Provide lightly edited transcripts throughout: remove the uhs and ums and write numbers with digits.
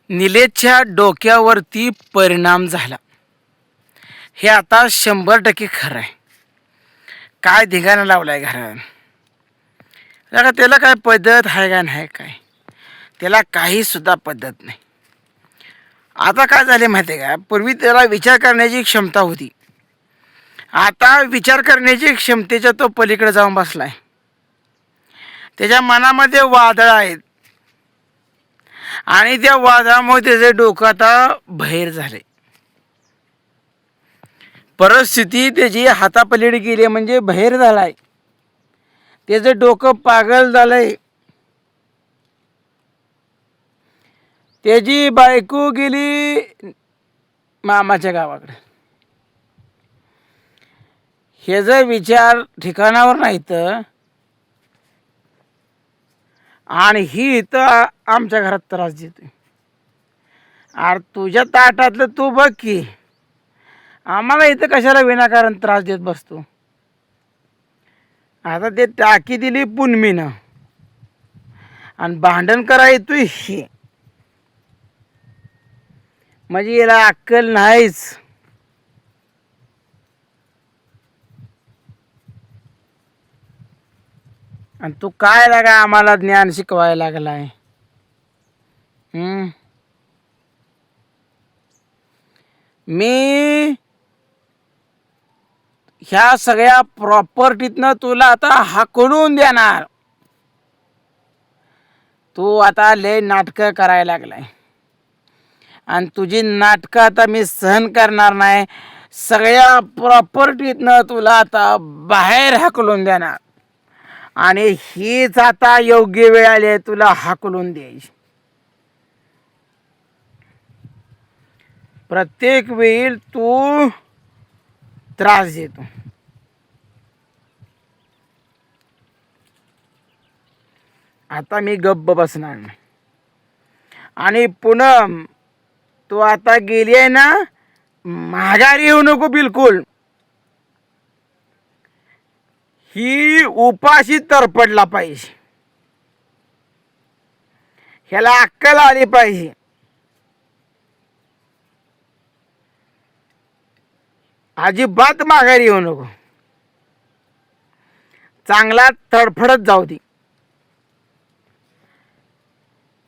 निलेशच्या डोक्यावरती परिणाम झाला हे आता 100% खरं आहे. काय धिंगाणा लावलाय घरात. का त्याला काय पद्धत आहे का नाही, काय त्याला काही सुद्धा पद्धत नाही. आता काय झाले माहिती आहे का, पूर्वी त्याला विचार करण्याची क्षमता होती, आता विचार करण्याची क्षमतेच्या तो पलीकडे जाऊन बसलाय. त्याच्या मनामध्ये वादळ आहेत आणि त्या वादळामुळे त्याचे डोकं आता बहिर झाले. परिस्थिती त्याची हातापलीकडे गेली म्हणजे बहिर झालाय. त्याचं डोकं पागल झालंय. त्याची बायको गेली मामाच्या गावाकडे. हे जर विचार ठिकाणावर नाही तर, आणि ही इथं आमच्या घरात त्रास देते. अरे तुझ्या ताटातलं तू बघ की, आम्हाला इथं कशाला विनाकारण त्रास देत बसतो. आता ते टाकी दिली पुनमीनं आणि भांडण करा येतोय ही, म्हणजे याला अक्कल नाहीच. आणि तू काय लागा आम्हाला ज्ञान शिकवायला लागलाय. मी ह्या सगळ्या प्रॉपर्टीतनं तुला आता हाकलून देणार. तू आता लय नाटकं करायला लागलाय आणि तुझी नाटकं आता मी सहन करणार नाही. सगळ्या प्रॉपर्टीतनं तुला आता बाहेर हाकलून देणार आणि हीच आता योग्य वेळ आली आहे तुला हाकलून द्यायची. प्रत्येक वेळी तू त्रास देतो. आता मी गप्प बसणार नाही. आणि पुन्हा तू आता गेली आहे ना, माघारी येऊ नको बिलकुल. ही उपाशी तरपडला पाहिजे, ह्याला अक्कल आली पाहिजे. अजिबात माघारी येऊ नको. चांगला तडफडत जाऊ दे,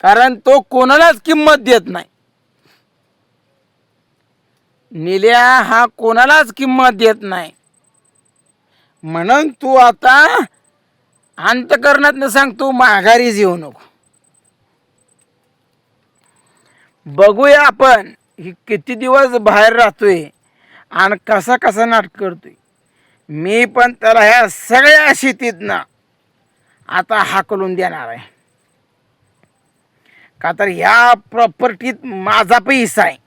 कारण तो कोणालाच किंमत देत नाही. निल्या हा कोणालाच किंमत देत नाही. म्हणून तू आता अंतकरणात सांग, तू माघारीच येऊ नको. बघूया आपण ही किती दिवस बाहेर राहतोय आणि कसा कसा नाटक करतोय. मी पण त्याला ह्या सगळ्या शेतीतनं आता हाकलून देणार आहे. का तर ह्या प्रॉपर्टीत माझा पैसा आहे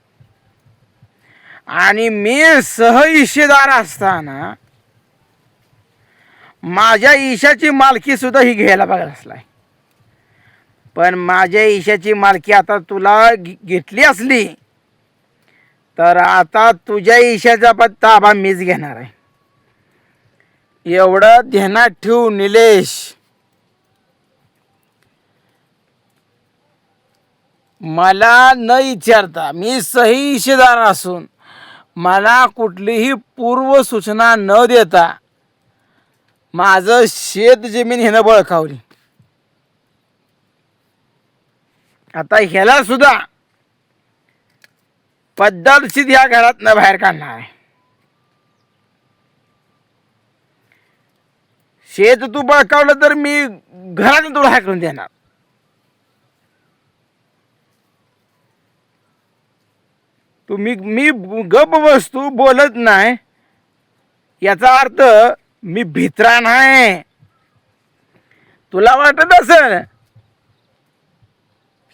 आणि मी सहहिस्सेदार असताना माझ्या ईशाची मालकी सुद्धा ही घ्यायला बघत असलाय. पण माझ्या ईशाची मालकी आता तुला घेतली असली तर आता तुझ्या ईशाचा पण ताबा मीच घेणार आहे. एवढं ध्यानात ठेवू निलेश. मला न विचारता, मी सही हिस्सेदार असून मला कुठलीही पूर्व सूचना न देता माझं शेत जमीन ह्यानं बळकावली. आता ह्याला सुद्धा पद्धतशीर ह्या घरातनं बाहेर काढणार आहे. शेत तू बळकावलं तर मी घरातून तुला हाकलून देणार. मी गप बसतो बोलत नाही याचा अर्थ मी भित्रा नाही. तुला वाटत असेल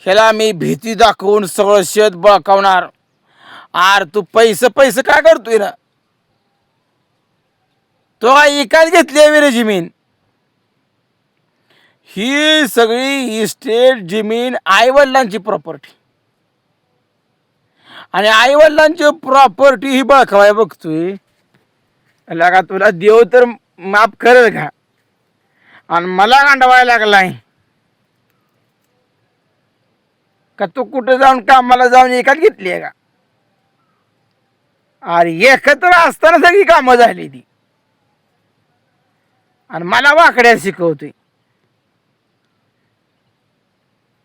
ह्याला मी भीती दाखवून सगळं शेत बळकावणार. आर तू पैसे काय करतोय ना, तो एकाच घेतली वेरे जमीन. ही सगळी इस्टेट जमीन आईवडिलांची प्रॉपर्टी आणि आईवडिलांची प्रॉपर्टी ही बळकावाय बघतोय. लगा तुला देव तर माफ करेल का, आणि मला गांडवायला लागलाय. का तू कुठं जाऊन कामाला जाऊन एकात घेतली आहे का? अरे एकत्र असताना सगळी कामं झाली ती, आणि मला वाकड्या शिकवतोय.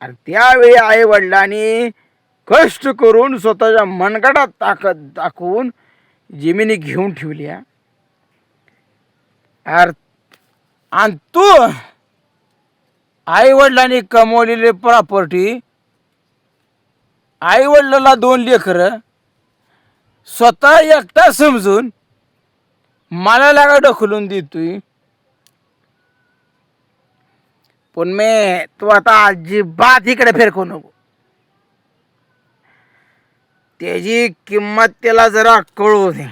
आणि त्यावेळी आई वडिलांनी कष्ट करून स्वतःच्या मनगटात ताकद दाखवून जमिनी घेऊन ठेवल्या. आणि तू आई वडिलांनी कमवलेले प्रॉपर्टी, आई वडिलाला 2 लेकरं, स्वतः एकटा समजून मला लागा ढकलून देतोय. पण तू आता अजिबात इकडे फिरकू नको. त्याची किंमत त्याला जरा कळू दे.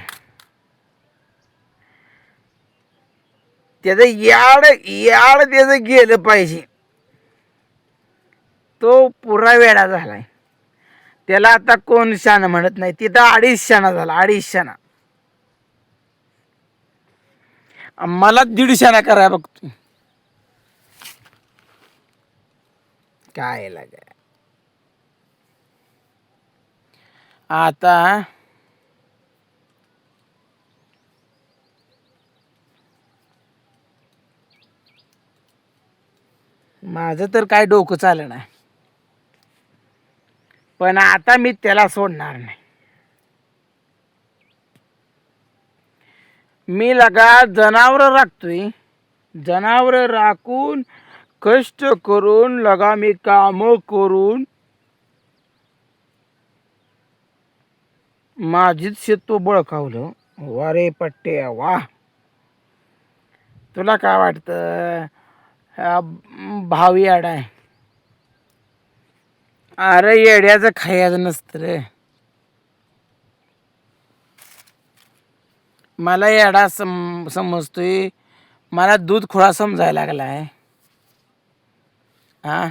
त्याचं याड याड त्याचं गेलं पाहिजे. तो पुरा वेडा झालाय. त्याला आता कोण शाना म्हणत नाही. तिथं 2.5 शाना झाला, 2.5 शाना. मला 1.5 शाना कराय बघतो. काय लाग आता माझं तर काय डोकं चाललं नाही. पण आता मी त्याला सोडणार नाही. मी लगा जनावर राखतोय. जनावर राखून कष्ट करून लगा मी काम करून माझीच शेत बळकावलं. वारे पट्टे वा. तुला काय वाटतं भाव येडा आहे? अरे येड्याचं खायचं नसतं रे. मला येडा समजतोय. मला दूध खोळा समजायला लागलाय. हा,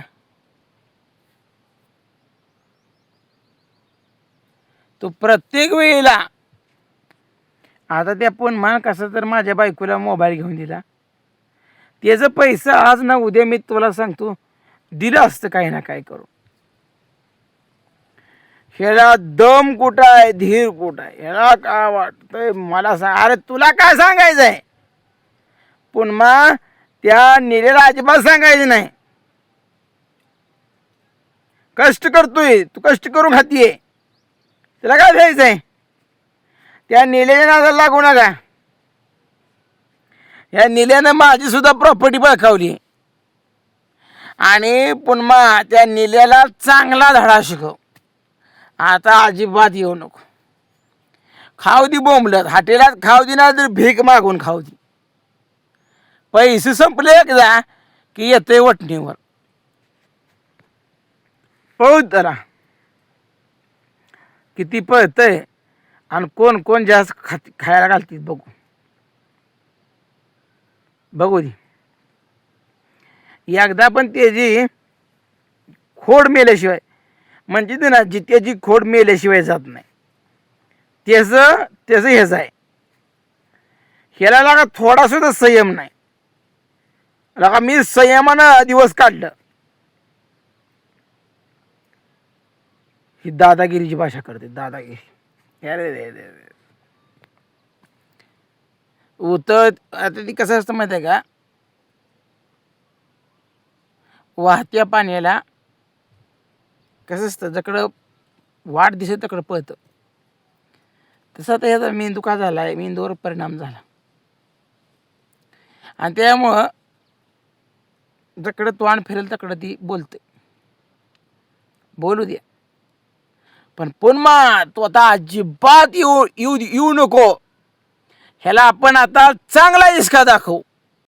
तो प्रत्येक वेळेला आता त्या पण मान कसं तर माझ्या बायकोला मोबाईल घेऊन दिला. त्याचं पैसा आज ना उद्या मी तुला सांगतो दिलं असतं काही ना काय करून. ह्याला दम कुठं आहे, धीर कुठं आहे? ह्याला काय वाटतंय मला सांग. अरे तुला काय सांगायचं आहे? पण मग त्या निलेला अजिबात सांगायचं नाही. कष्ट करतोय तू, कष्ट करून खातीये, त्याला काय द्यायचं आहे? त्या निलेच्या नादाला लागू नका. या निल्यानं माझी सुद्धा प्रॉपर्टी बळकावली. आणि पुन्हा त्या निल्याला चांगला धडा शिकव. आता अजिबात येऊ नको. खाऊ दे बोंबलत, हॉटेलात खाऊ दे ना तर भीक मागून खाऊ दे. पैसे संपले एकदा की येते वटणीवर. पळू त्याला किती पळतंय आणि कोण कोण जास्त खायला घालतील बघू. बघू दे. एकदा पण त्याची खोड मेल्याशिवाय, म्हणजे ते ना जी त्याची खोड मेल्याशिवाय जात नाही. त्याचं हेच आहे. ह्याला लागा थोडा सुद्धा संयम नाही. लागा मी संयमानं दिवस काढलं. ही दादागिरीची भाषा करते, दादागिरी. अरे आता ती कसं असतं माहिती आहे का? वाहत्या पाण्याला कसं असतं, जकडं वाट दिसत तकडं पळतं. तसं आता ह्याचा मेंदू का झाला आहे, मेंदूवर परिणाम झाला. आणि त्यामुळं जकडं तोंड फिरेल तकडं ती बोलते. बोलू द्या. पण पुन्हा तू आता अजिबात येऊ नको. ह्याला आपण आता चांगला इसका दाखवू.